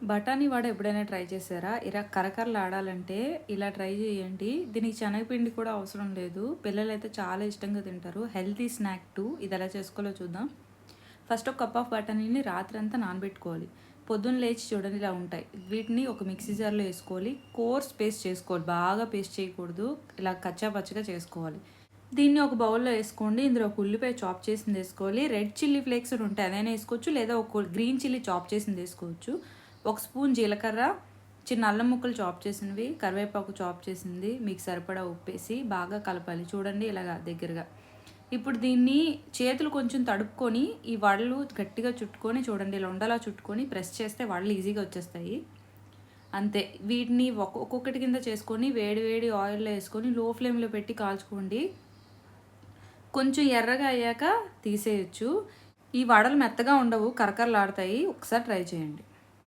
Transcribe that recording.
బఠానీ వడ ఎప్పుడైనా ట్రై చేశారా? ఇలా కరకరలాడాలంటే ఇలా ట్రై చేయండి. దీనికి శనగపిండి కూడా అవసరం లేదు. పిల్లలైతే చాలా ఇష్టంగా తింటారు. Healthy snack two. ఇది ఎలా చేసుకోవాలో చూద్దాం. ఫస్ట్ ఒక కప్ ఆఫ్ బఠానీని రాత్రంతా నానబెట్టుకోవాలి. పొద్దున్న లేచి చూడండి ఇలా ఉంటాయి. వీటిని ఒక మిక్సీ జార్లో వేసుకోవాలి. కోర్స్ పేస్ట్ చేసుకోవాలి. బాగా పేస్ట్ చేయకూడదు. ఇలా కచ్చా పచ్చగా చేసుకోవాలి. దీన్ని ఒక బౌల్లో వేసుకోండి. ఇందులో ఒక ఉల్లిపాయ చాప్ చేసింది వేసుకోవాలి. రెడ్ చిల్లీ ఫ్లేక్స్ ఉంటాయి, అదైనా వేసుకోవచ్చు, లేదా ఒక గ్రీన్ చిల్లీ చాప్ చేసింది వేసుకోవచ్చు. ఒక స్పూన్ జీలకర్ర, చిన్న అల్లం ముక్కలు చాప్ చేసినవి, కరివేపాకు చాప్ చేసింది, మీకు సరిపడా ఉప్పేసి బాగా కలపాలి. చూడండి ఇలాగా దగ్గరగా. ఇప్పుడు దీన్ని చేతులు కొంచెం తడుపుకొని ఈ వడలు గట్టిగా చుట్టుకొని చూడండి, ఇలా ఉండలా చుట్టుకొని ప్రెస్ చేస్తే వడలు ఈజీగా వచ్చేస్తాయి. అంతే. వీటిని ఒక్కొక్కటి కింద చేసుకొని వేడి వేడి ఆయిల్లో వేసుకొని లో ఫ్లేమ్లో పెట్టి కాల్చుకోండి. కొంచెం ఎర్రగా అయ్యాక తీసేయచ్చు. ఈ వడలు మెత్తగా ఉండవు, కరకరలాడతాయి. ఒకసారి ట్రై చేయండి.